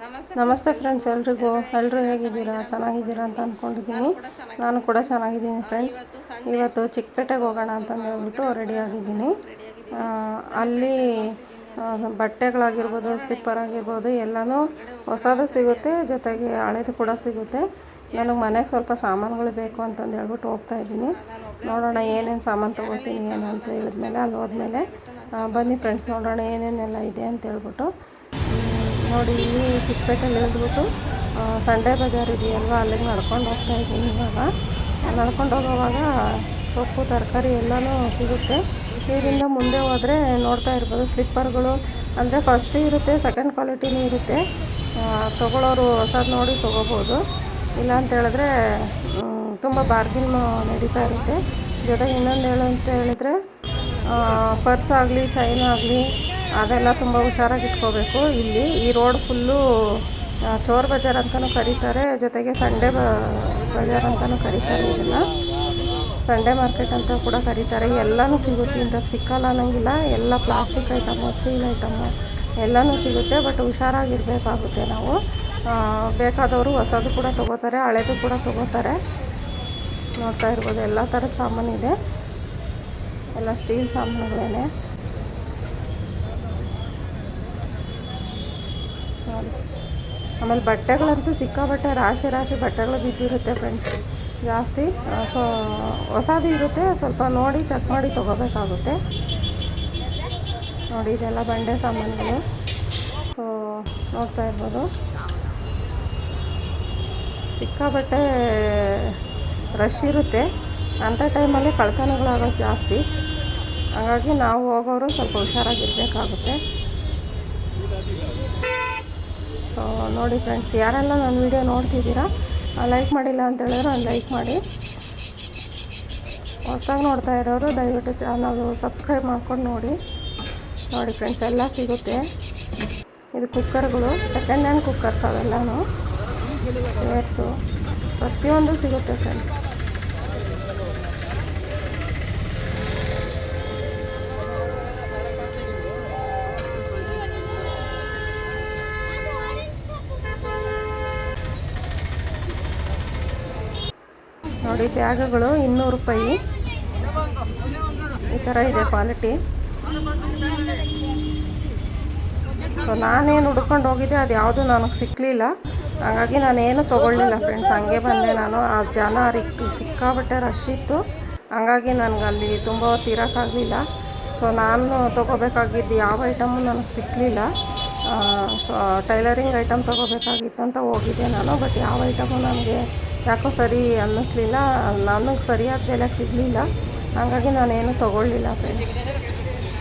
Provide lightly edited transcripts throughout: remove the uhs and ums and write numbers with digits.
ನಮಸ್ತೆ ಫ್ರೆಂಡ್ಸ್, ಎಲ್ಲರೂ ಹೇಗಿದ್ದೀರಾ? ಚೆನ್ನಾಗಿದ್ದೀರಾ ಅಂತ ಅಂದ್ಕೊಂಡಿದ್ದೀನಿ. ನಾನು ಕೂಡ ಚೆನ್ನಾಗಿದ್ದೀನಿ ಫ್ರೆಂಡ್ಸ್. ಇವತ್ತು ಚಿಕ್ಕಪೇಟೆಗೆ ಹೋಗೋಣ ಅಂತಂದು ಹೇಳ್ಬಿಟ್ಟು ರೆಡಿ ಆಗಿದ್ದೀನಿ. ಅಲ್ಲಿ ಬಟ್ಟೆಗಳಾಗಿರ್ಬೋದು, ಸ್ಲಿಪ್ಪರ್ ಆಗಿರ್ಬೋದು, ಎಲ್ಲನೂ ಹೊಸದು ಸಿಗುತ್ತೆ, ಜೊತೆಗೆ ಹಳೇದು ಕೂಡ ಸಿಗುತ್ತೆ. ನನಗೆ ಮನೆಗೆ ಸ್ವಲ್ಪ ಸಾಮಾನುಗಳು ಬೇಕು ಅಂತಂದು ಹೇಳ್ಬಿಟ್ಟು ಹೋಗ್ತಾಯಿದ್ದೀನಿ. ನೋಡೋಣ ಏನೇನು ಸಾಮಾನು ತೊಗೋತೀನಿ ಏನು ಅಂತ ಹೇಳಿದ್ಮೇಲೆ ಅಲ್ಲಿ ಹೋದ್ಮೇಲೆ ಬನ್ನಿ ಫ್ರೆಂಡ್ಸ್, ನೋಡೋಣ ಏನೇನೆಲ್ಲ ಇದೆ ಅಂತ ಹೇಳ್ಬಿಟ್ಟು. ನೋಡಿ, ಇಲ್ಲಿ ಚಿಕ್ಕಪೇಟೆಯಲ್ಲಿ ಇಳಿದ್ಬಿಟ್ಟು ಸಂಡೇ ಬಜಾರ್ ಇದೆಯಲ್ವ, ಅಲ್ಲಿಗೆ ನಡ್ಕೊಂಡು ಹೋಗ್ತಾಯಿದ್ದೀನಿ. ಇವಾಗ ನಡ್ಕೊಂಡು ಹೋಗೋವಾಗ ಸೊಪ್ಪು ತರಕಾರಿ ಎಲ್ಲನೂ ಸಿಗುತ್ತೆ. ಇದರಿಂದ ಮುಂದೆ ಹೋದರೆ ನೋಡ್ತಾ ಇರ್ಬೋದು ಸ್ಲಿಪ್ಪರ್ಗಳು. ಅಂದರೆ ಫಸ್ಟ್ ಇರುತ್ತೆ, ಸೆಕೆಂಡ್ ಕ್ವಾಲಿಟಿನೂ ಇರುತ್ತೆ. ತೊಗೊಳ್ಳೋರು ಹೊಸದು ನೋಡಿ ತೊಗೋಬೋದು. ಇಲ್ಲ ಅಂತ ಹೇಳಿದ್ರೆ ತುಂಬ ಬಾರ್ಗಿನ್ ನಡೀತಾ ಇರುತ್ತೆ. ಜೊತೆಗೆ ಇನ್ನೊಂದು ಹೇಳು ಅಂತ ಹೇಳಿದರೆ ಪರ್ಸ್ ಆಗಲಿ, ಚೈನ್ ಆಗಲಿ, ಅದೆಲ್ಲ ತುಂಬ ಹುಷಾರಾಗಿ ಇಟ್ಕೋಬೇಕು. ಇಲ್ಲಿ ಈ ರೋಡ್ ಫುಲ್ಲು ಚೋರ್ ಬಜಾರ್ ಅಂತಲೂ ಕರೀತಾರೆ, ಜೊತೆಗೆ ಸಂಡೇ ಬಜಾರ್ ಅಂತಲೂ ಕರೀತಾರೆ. ಇದನ್ನು ಸಂಡೇ ಮಾರ್ಕೆಟ್ ಅಂತ ಕೂಡ ಕರೀತಾರೆ. ಎಲ್ಲನೂ ಸಿಗುತ್ತೆ, ಇಂಥದ್ದು ಸಿಕ್ಕಲ್ಲ ಅನ್ನೋಂಗಿಲ್ಲ. ಎಲ್ಲ ಪ್ಲಾಸ್ಟಿಕ್ ಐಟಮು, ಸ್ಟೀಲ್ ಐಟಮು ಎಲ್ಲನೂ ಸಿಗುತ್ತೆ. ಬಟ್ ಹುಷಾರಾಗಿರಬೇಕಾಗುತ್ತೆ ನಾವು. ಬೇಕಾದವರು ಹೊಸದು ಕೂಡ ತೊಗೋತಾರೆ, ಹಳೇದು ಕೂಡ ತೊಗೋತಾರೆ. ನೋಡ್ತಾ ಇರ್ಬೋದು, ಎಲ್ಲ ಥರದ ಸಾಮಾನಿದೆ. ಎಲ್ಲ ಸ್ಟೀಲ್ ಸಾಮಾನುಗಳೇ. ಆಮೇಲೆ ಬಟ್ಟೆಗಳಂತೂ ಸಿಕ್ಕಾಬಟ್ಟೆ ರಾಶಿ ಬಟ್ಟೆಗಳು ಬಿದ್ದಿರುತ್ತೆ ಫ್ರೆಂಡ್ಸ್, ಜಾಸ್ತಿ. ಸೊ ಹೊಸದು ಇರುತ್ತೆ, ಸ್ವಲ್ಪ ನೋಡಿ ಚೆಕ್ ಮಾಡಿ ತೊಗೋಬೇಕಾಗುತ್ತೆ. ನೋಡಿ, ಇದೆಲ್ಲ ಬಂಡೆ ಸಾಮಾನುಗಳು. ಸೊ ನೋಡ್ತಾ ಇರ್ಬೋದು, ಸಿಕ್ಕಾಬಟ್ಟೆ ರಶ್ ಇರುತ್ತೆ. ಅಂಥ ಟೈಮಲ್ಲಿ ಕಳ್ತನಗಳಾಗೋದು ಜಾಸ್ತಿ. ಹಾಗಾಗಿ ನಾವು ಹೋಗೋರು ಸ್ವಲ್ಪ ಹುಷಾರಾಗಿರಬೇಕಾಗುತ್ತೆ. ಸೊ ನೋಡಿ ಫ್ರೆಂಡ್ಸ್, ಯಾರೆಲ್ಲ ನನ್ನ ವೀಡಿಯೋ ನೋಡ್ತಿದ್ದೀರಾ, ಲೈಕ್ ಮಾಡಿಲ್ಲ ಅಂತ ಹೇಳಿದ್ರೆ ಒಂದು ಲೈಕ್ ಮಾಡಿ. ಹೊಸದಾಗಿ ನೋಡ್ತಾ ಇರೋರು ದಯವಿಟ್ಟು ಚಾನಲು ಸಬ್ಸ್ಕ್ರೈಬ್ ಮಾಡ್ಕೊಂಡು ನೋಡಿ. ನೋಡಿ ಫ್ರೆಂಡ್ಸ್, ಎಲ್ಲ ಸಿಗುತ್ತೆ. ಇದು ಕುಕ್ಕರ್ಗಳು, ಸೆಕೆಂಡ್ ಹ್ಯಾಂಡ್ ಕುಕ್ಕರ್ಸ್ ಅವೆಲ್ಲನೂ, ಚೇರ್ಸು, ಪ್ರತಿಯೊಂದು ಸಿಗುತ್ತೆ ಫ್ರೆಂಡ್ಸ್. ನೋಡಿ, ಬ್ಯಾಗುಗಳು 200 ರೂಪಾಯಿ. ಈ ಥರ ಇದೆ ಕ್ವಾಲಿಟಿ. ಸೊ ನಾನೇನು ಹುಡ್ಕೊಂಡು ಹೋಗಿದ್ದೆ ಅದು ಯಾವುದು ನನಗೆ ಸಿಕ್ಕಲಿಲ್ಲ. ಹಾಗಾಗಿ ನಾನೇನು ತೊಗೊಳ್ಳಿಲ್ಲ ಫ್ರೆಂಡ್ಸ್, ಹಂಗೆ ಬಂದೆ ನಾನು. ಆ ಜನ ಸಿಕ್ಕಾಬಟ್ಟೆ ರಶ್ ಇತ್ತು. ಹಾಗಾಗಿ ನನಗೆ ಅಲ್ಲಿ ತುಂಬ ಹೊತ್ತು ಇರೋಕ್ಕಾಗಲಿಲ್ಲ. ಸೊ ನಾನು ತೊಗೋಬೇಕಾಗಿದ್ದು ಯಾವ ಐಟಮು ನನಗೆ ಸಿಕ್ಕಲಿಲ್ಲ. ಸೊ ಟೈಲರಿಂಗ್ ಐಟಮ್ ತೊಗೋಬೇಕಾಗಿತ್ತು ಅಂತ ಹೋಗಿದ್ದೆ ನಾನು. ಬಟ್ ಯಾವ ಐಟಮು ನನಗೆ ಯಾಕೋ ಸರಿ ಅನ್ನಿಸ್ಲಿಲ್ಲ, ನನಗೆ ಸರಿಯಾದ ಬೆಲೆಗೆ ಸಿಗಲಿಲ್ಲ. ಹಾಗಾಗಿ ನಾನೇನು ತೊಗೊಳ್ಳಿಲ್ಲ ಫ್ರೆಂಡ್ಸ್.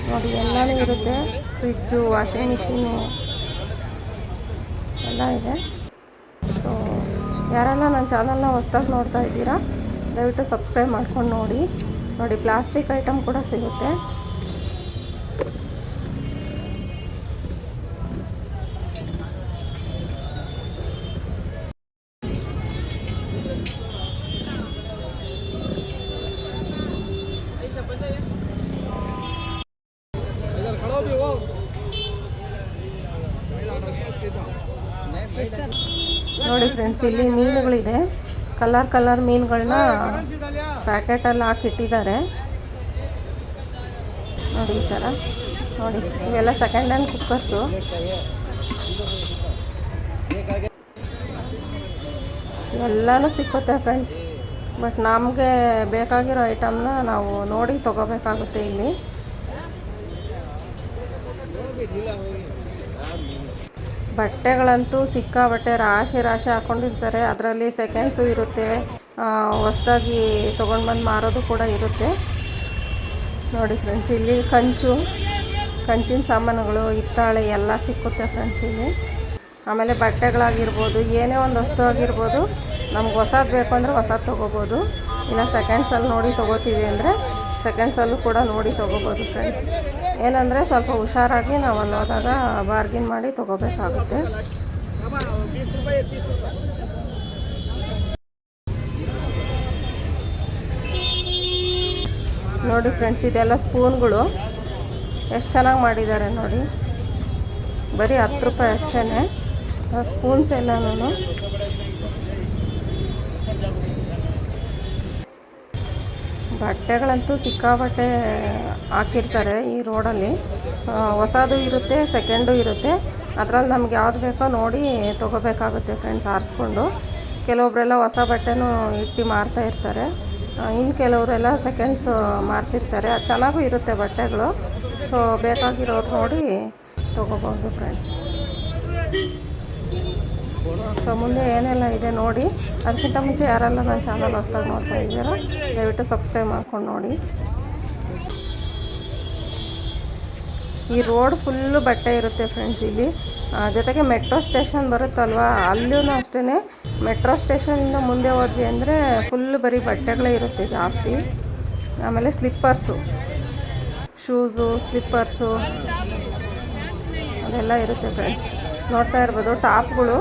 ನೋಡಿ, ಎಲ್ಲನೂ ಇರುತ್ತೆ. ಫ್ರಿಜ್ಜು, ವಾಷಿಂಗ್ ಮಿಷಿನು ಎಲ್ಲ ಇದೆ. ಸೊ ಯಾರೆಲ್ಲ ನನ್ನ ಚಾನಲ್ನ ಹೊಸ್ದಾಗಿ ನೋಡ್ತಾ ಇದ್ದೀರಾ, ದಯವಿಟ್ಟು ಸಬ್ಸ್ಕ್ರೈಬ್ ಮಾಡ್ಕೊಂಡು ನೋಡಿ. ನೋಡಿ, ಪ್ಲಾಸ್ಟಿಕ್ ಐಟಮ್ ಕೂಡ ಸಿಗುತ್ತೆ. ನೋಡಿ ಫ್ರೆಂಡ್ಸ್, ಇಲ್ಲಿ ಮೀನುಗಳಿದೆ. ಕಲರ್ ಮೀನುಗಳನ್ನ ಪ್ಯಾಕೆಟಲ್ಲಿ ಹಾಕಿಟ್ಟಿದ್ದಾರೆ. ನೋಡಿ, ಈ ಥರ ನೋಡಿ, ಇವೆಲ್ಲ ಸೆಕೆಂಡ್ ಹ್ಯಾಂಡ್ ಕುಕ್ಕರ್ಸು. ಎಲ್ಲನೂ ಸಿಕ್ಕುತ್ತೆ ಫ್ರೆಂಡ್ಸ್. ಬಟ್ ನಮಗೆ ಬೇಕಾಗಿರೋ ಐಟಮ್ನ ನಾವು ನೋಡಿ ತೊಗೋಬೇಕಾಗುತ್ತೆ. ಇಲ್ಲಿ ಬಟ್ಟೆಗಳಂತೂ ಸಿಕ್ಕಾಬಟ್ಟೆ ರಾಶಿ ಹಾಕ್ಕೊಂಡಿರ್ತಾರೆ. ಅದರಲ್ಲಿ ಸೆಕೆಂಡ್ಸು ಇರುತ್ತೆ, ಹೊಸ್ದಾಗಿ ತೊಗೊಂಡು ಬಂದು ಮಾರೋದು ಕೂಡ ಇರುತ್ತೆ. ನೋಡಿ ಫ್ರೆಂಡ್ಸ್, ಇಲ್ಲಿ ಕಂಚಿನ ಸಾಮಾನುಗಳು, ಹಿತ್ತಾಳೆ ಎಲ್ಲ ಸಿಕ್ಕುತ್ತೆ ಫ್ರೆಂಡ್ಸ್ ಇಲ್ಲಿ. ಆಮೇಲೆ ಬಟ್ಟೆಗಳಾಗಿರ್ಬೋದು, ಏನೇ ಒಂದು ವಸ್ತು ಆಗಿರ್ಬೋದು, ನಮ್ಗೆ ಹೊಸದು ಬೇಕು ಅಂದರೆ ಹೊಸದು ತೊಗೋಬೋದು. ಇಲ್ಲ ಸೆಕೆಂಡ್ಸಲ್ಲಿ ನೋಡಿ ತೊಗೋತೀವಿ ಅಂದರೆ ಸೆಕೆಂಡ್ಸಲ್ಲೂ ಕೂಡ ನೋಡಿ ತೊಗೋಬೋದು ಫ್ರೆಂಡ್ಸ್. ಏನಂದರೆ ಸ್ವಲ್ಪ ಹುಷಾರಾಗಿ ನಾವು ಅಲ್ಲಿ ಹೋದಾಗ ಬಾರ್ಗಿನ್ ಮಾಡಿ ತೊಗೋಬೇಕಾಗುತ್ತೆ. ನೋಡಿ ಫ್ರೆಂಡ್ಸ್, ಇದೆಲ್ಲ ಸ್ಪೂನ್ಗಳು ಎಷ್ಟು ಚೆನ್ನಾಗಿ ಮಾಡಿದ್ದಾರೆ ನೋಡಿ. ಬರೀ 10 ರೂಪಾಯಿ ಅಷ್ಟೇ. ಸ್ಪೂನ್ಸ್ ಎಲ್ಲನೂ ಬಟ್ಟೆಗಳಂತೂ ಸಿಕ್ಕಾಬಟ್ಟೆ ಹಾಕಿರ್ತಾರೆ ಈ ರೋಡಲ್ಲಿ. ಹೊಸದು ಇರುತ್ತೆ, ಸೆಕೆಂಡು ಇರುತ್ತೆ. ಅದರಲ್ಲಿ ನಮ್ಗೆ ಯಾವ್ದು ಬೇಕೋ ನೋಡಿ ತೊಗೋಬೇಕಾಗುತ್ತೆ ಫ್ರೆಂಡ್ಸ್, ಆರಿಸ್ಕೊಂಡು. ಕೆಲವೊಬ್ಬರೆಲ್ಲ ಹೊಸ ಬಟ್ಟೆನೂ ಇಟ್ಟು ಮಾರ್ತಾ ಇರ್ತಾರೆ, ಇನ್ನು ಕೆಲವರೆಲ್ಲ ಸೆಕೆಂಡ್ಸ್ ಮಾರ್ತಿರ್ತಾರೆ. ಅದು ಚೆನ್ನಾಗೂ ಇರುತ್ತೆ ಬಟ್ಟೆಗಳು. ಸೊ ಬೇಕಾಗಿರೋರು ನೋಡಿ ತೊಗೋಬೋದು ಫ್ರೆಂಡ್ಸ್. ಸೊ ಮುಂದೆ ಏನೆಲ್ಲ ಇದೆ ನೋಡಿ. ಅದಕ್ಕಿಂತ ಮುಂಚೆ ಯಾರೆಲ್ಲ ನನ್ನ ಚಾನಲ್ ಹೊಸ್ದಾಗಿ ನೋಡ್ತಾ ಇದ್ದೀರೋ ದಯವಿಟ್ಟು ಸಬ್ಸ್ಕ್ರೈಬ್ ಮಾಡ್ಕೊಂಡು ನೋಡಿ. ಈ ರೋಡ್ ಫುಲ್ಲು ಬಟ್ಟೆ ಇರುತ್ತೆ ಫ್ರೆಂಡ್ಸ್ ಇಲ್ಲಿ. ಜೊತೆಗೆ ಮೆಟ್ರೋ ಸ್ಟೇಷನ್ ಬರುತ್ತಲ್ವ, ಅಲ್ಲೂ ಅಷ್ಟೇ. ಮೆಟ್ರೋ ಸ್ಟೇಷನಿಂದ ಮುಂದೆ ಹೋದ್ವಿ ಅಂದರೆ ಫುಲ್ಲು ಬರೀ ಬಟ್ಟೆಗಳೇ ಇರುತ್ತೆ ಜಾಸ್ತಿ. ಆಮೇಲೆ ಸ್ಲಿಪ್ಪರ್ಸು, ಶೂಸು, ಸ್ಲಿಪ್ಪರ್ಸು ಅದೆಲ್ಲ ಇರುತ್ತೆ ಫ್ರೆಂಡ್ಸ್. ನೋಡ್ತಾ ಇರ್ಬೋದು ಟಾಪ್ಗಳು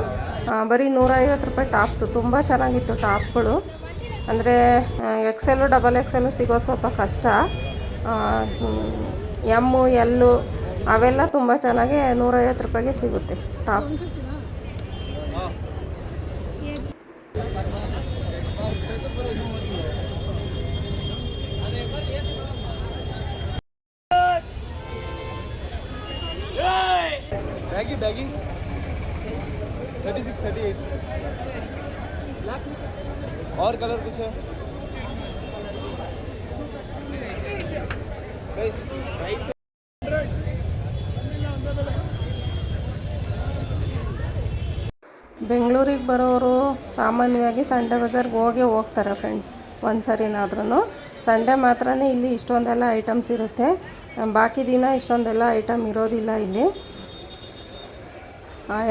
ಬರೀ 150 ರೂಪಾಯಿ ಟಾಪ್ಸು. ತುಂಬ ಚೆನ್ನಾಗಿತ್ತು ಟಾಪ್ಗಳು. ಅಂದರೆ XL, XXL ಸಿಗೋದು ಸ್ವಲ್ಪ ಕಷ್ಟ. ಎಮ್ಮು, ಎಲ್ಲು ಅವೆಲ್ಲ ತುಂಬ ಚೆನ್ನಾಗಿ 150 ರೂಪಾಯಿಗೆ ಸಿಗುತ್ತೆ ಟಾಪ್ಸ್. बैगी 36, 38 और कलर कुछ है? ಬೆಂಗಳೂರಿಗೆ ಬರೋರು ಸಾಮಾನ್ಯವಾಗಿ ಸಂಡೇ ಬಜಾರ್ಗೆ ಹೋಗ್ತಾರೆ ಫ್ರೆಂಡ್ಸ್, ಒಂದು ಸರಿನಾದ್ರೂ. ಸಂಡೇ ಮಾತ್ರನೇ ಇಲ್ಲಿ ಇಷ್ಟೊಂದೆಲ್ಲ ಐಟಮ್ಸ್ ಇರುತ್ತೆ, ಬಾಕಿ ದಿನ ಇಷ್ಟೊಂದೆಲ್ಲ ಐಟಮ್ ಇರೋದಿಲ್ಲ ಇಲ್ಲಿ.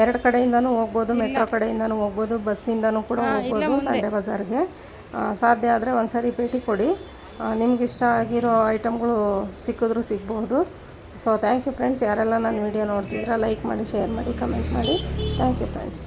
2 ಕಡೆಯಿಂದನೂ ಹೋಗ್ಬೋದು, ಮೆಟ್ರೋ ಕಡೆಯಿಂದನೂ ಹೋಗ್ಬೋದು, ಬಸ್ಸಿಂದನೂ ಕೂಡ ಹೋಗ್ಬೋದು ಸಂಡೇ ಬಜಾರ್ಗೆ. ಸಾಧ್ಯ ಆದರೆ ಒಂದು ಸರಿ ಭೇಟಿ ಕೊಡಿ, ನಿಮ್ಗೆ ಇಷ್ಟ ಆಗಿರೋ ಐಟಮ್ಗಳು ಸಿಕ್ಕಿದ್ರೂ ಸಿಗ್ಬೋದು. So thank you friends. ಯಾರೆಲ್ಲ ನನ್ನ ವಿಡಿಯೋ ನೋಡ್ತಿದ್ದೀರಾ ಲೈಕ್ ಮಾಡಿ, ಶೇರ್ ಮಾಡಿ, ಕಮೆಂಟ್ ಮಾಡಿ. Thank you friends.